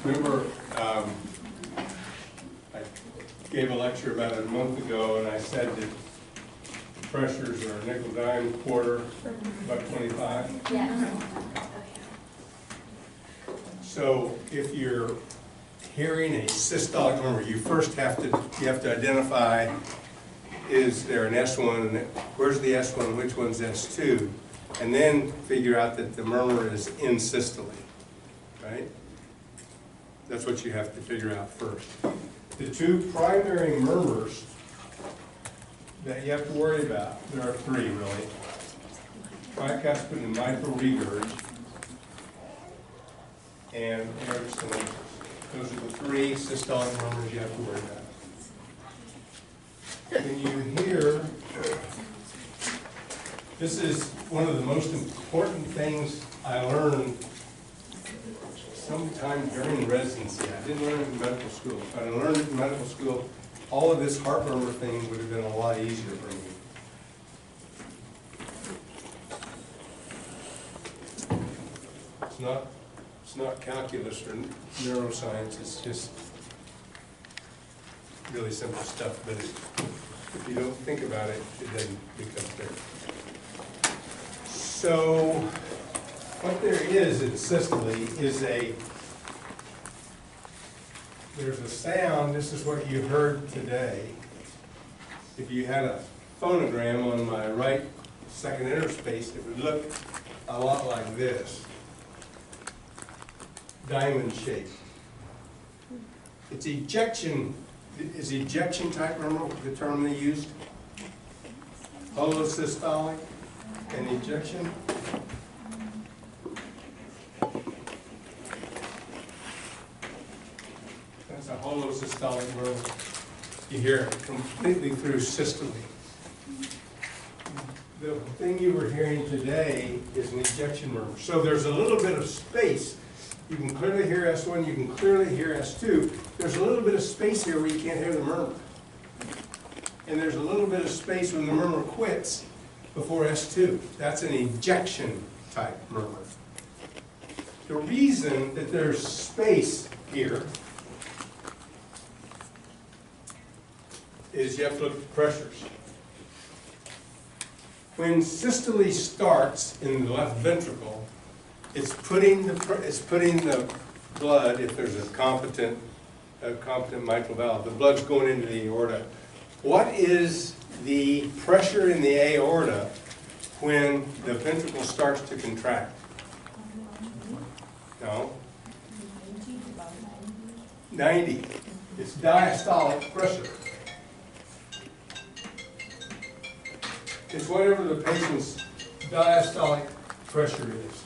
Remember, I gave a lecture about a month ago, and I said that pressures are nickel, dime, quarter, $1.25. Yeah. So if you're hearing a systolic murmur, you first have to identify, is there an S1, and where's the S1, which one's S2, and then figure out that the murmur is in systole, right? That's what you have to figure out first. The two primary murmurs that you have to worry about, there are three really: tricuspid and mitral regurg, and aortic stenosis. Those are the three systolic murmurs you have to worry about. When you hear, this is one of the most important things I learned sometime during residency. I didn't learn it in medical school. If I learned it in medical school, all of this heart murmur thing would have been a lot easier for me. It's not calculus or neuroscience. It's just really simple stuff. But if you don't think about it, it doesn't become clear. So what there is in systole is there's a sound. This is what you heard today. If you had a phonogram on my right second interspace, it would look a lot like this. Diamond shape. It's ejection. Is ejection type murmur the term they used? Holosystolic and ejection. That's a holosystolic murmur. You hear it completely through systole. The thing you were hearing today is an ejection murmur. So there's a little bit of space. You can clearly hear S1, you can clearly hear S2. There's a little bit of space here where you can't hear the murmur. And there's a little bit of space when the murmur quits before S2. That's an ejection type murmur. The reason that there's space here is you have to look at the pressures. When systole starts in the left ventricle, it's putting the blood, if there's a competent mitral valve, the blood's going into the aorta. What is the pressure in the aorta when the ventricle starts to contract? No? 90. It's diastolic pressure. It's whatever the patient's diastolic pressure is.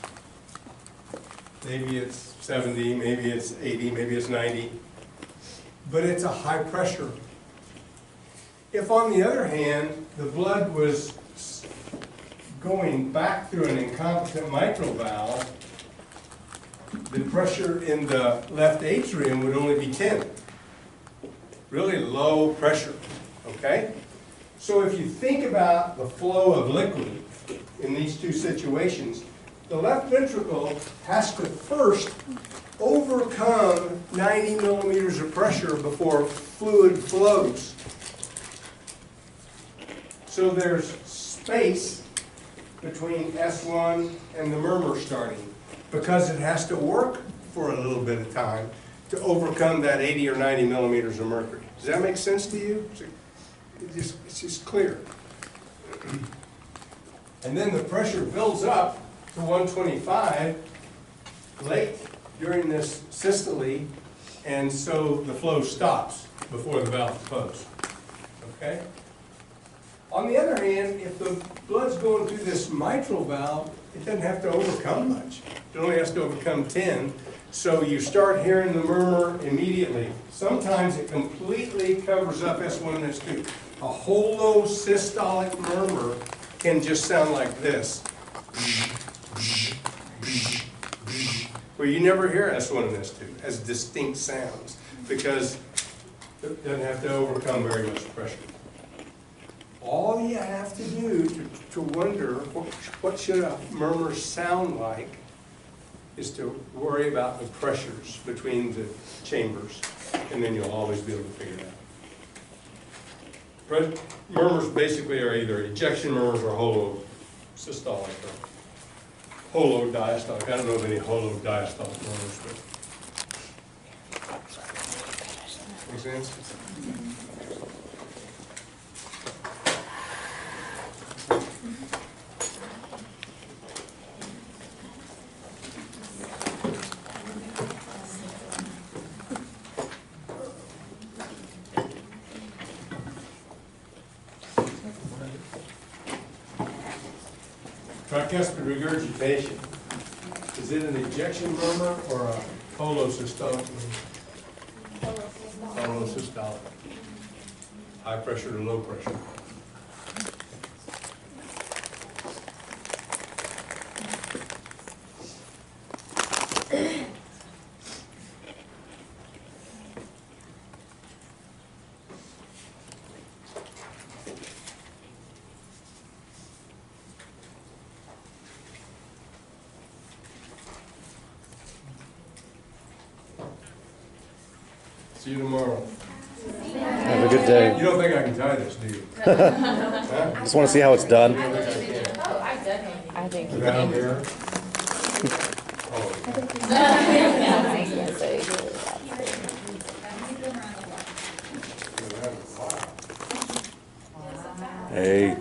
Maybe it's 70, maybe it's 80, maybe it's 90, but it's a high pressure. If, on the other hand, the blood was going back through an incompetent mitral valve, the pressure in the left atrium would only be 10. Really low pressure, okay? So if you think about the flow of liquid in these two situations, the left ventricle has to first overcome 90 millimeters of pressure before fluid flows. So there's space between S1 and the murmur starting because it has to work for a little bit of time to overcome that 80 or 90 millimeters of mercury. Does that make sense to you? It's just clear. And then the pressure builds up to 125 late during this systole, and so the flow stops before the valve is closed. Okay? On the other hand, if the blood's going through this mitral valve, it doesn't have to overcome much. It only has to overcome 10. So you start hearing the murmur immediately. Sometimes it completely covers up S1 and S2. A holosystolic murmur can just sound like this, where you never hear S1 and S2 as distinct sounds because it doesn't have to overcome very much pressure. All you have to do to wonder what should a murmur sound like is to worry about the pressures between the chambers, and then you'll always be able to figure it out. Murmurs basically are either ejection murmurs or holosystolic or holodiastolic. I don't know of any holodiastolic murmurs, but make sense? Tricuspid regurgitation. Is it an ejection murmur or a holosystolic murmur? Holosystolic. High pressure to low pressure. See you tomorrow. Have a good day. You don't think I can tie this, do you? Huh? Just want to see how it's done. I think Down here? Hey.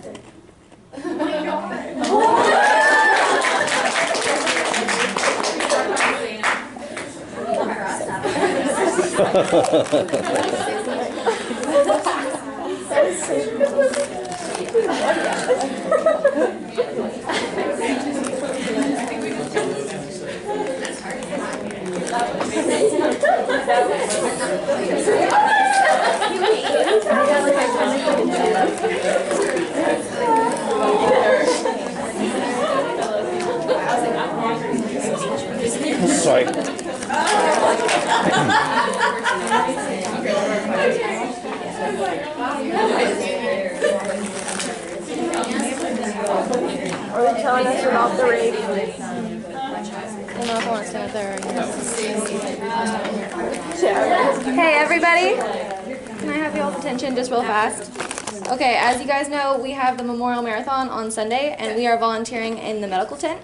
Sorry. Are they telling us about the rape? I don't know if I want to stand there. Hey everybody, can I have y'all's attention just real fast? Okay, as you guys know, we have the Memorial Marathon on Sunday, and we are volunteering in the medical tent.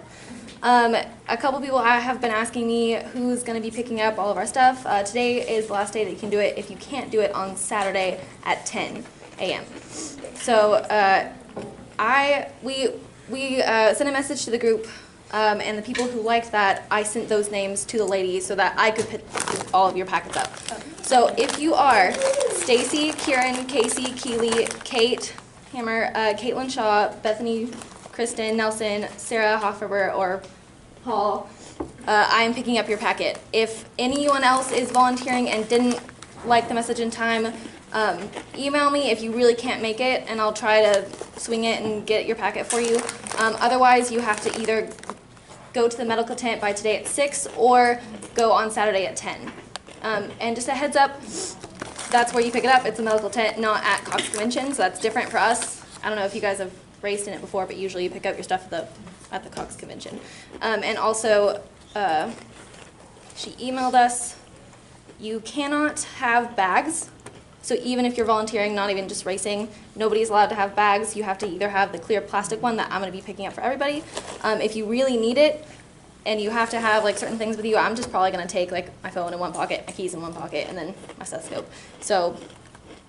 A couple people have been asking me who's going to be picking up all of our stuff. Today is the last day that you can do it if you can't do it on Saturday at 10 a.m. So we sent a message to the group, and the people who liked that, I sent those names to the ladies so that I could pick all of your packets up. So if you are Stacy, Kieran, Casey, Keely, Kate, Hammer, Caitlin Shaw, Bethany, Kristen, Nelson, Sarah Hofferber, or Paul, I am picking up your packet. If anyone else is volunteering and didn't like the message in time, email me if you really can't make it, and I'll try to swing it and get your packet for you. Otherwise, you have to either go to the medical tent by today at 6 or go on Saturday at 10. And just a heads up, that's where you pick it up. It's a medical tent, not at Cox Convention, so that's different for us. I don't know if you guys have raced in it before, but usually you pick up your stuff at the Cox Convention. And also, she emailed us, you cannot have bags. So even if you're volunteering, not even just racing, nobody's allowed to have bags. You have to either have the clear plastic one that I'm going to be picking up for everybody. If you really need it, and you have to have like certain things with you, I'm just probably going to take like my phone in one pocket, my keys in one pocket, and then my stethoscope. So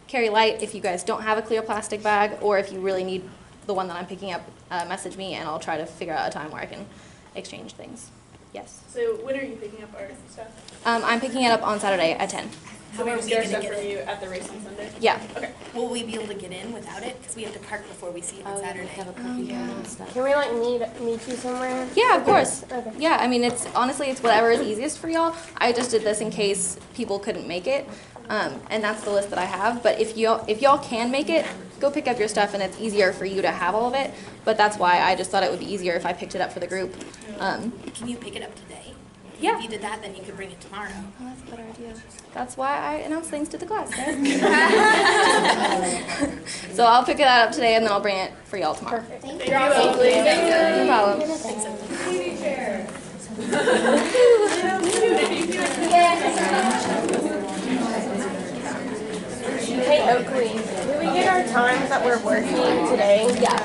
carry light if you guys don't have a clear plastic bag, or if you really need the one that I'm picking up, message me, and I'll try to figure out a time where I can exchange things. Yes. So when are you picking up our stuff? I'm picking it up on Saturday at 10. So we just get our stuff from you at the race on Sunday? Yeah. Okay. Will we be able to get in without it? Because we have to park before we see it on Saturday. Can we like meet you somewhere? Yeah, of course. Okay. Yeah, I mean, it's honestly, it's whatever is easiest for y'all. I just did this in case people couldn't make it, and that's the list that I have. But if y'all can make it, go pick up your stuff, and it's easier for you to have all of it. But that's why I just thought it would be easier if I picked it up for the group. Can you pick it up today? Yeah. If you did that, then you could bring it tomorrow. Oh, that's a better idea. That's why I announce things to the class, guys. So I'll pick it up today, and then I'll bring it for y'all tomorrow. Thank you. No problem. quickly, can we get our times that we're working today? Yeah.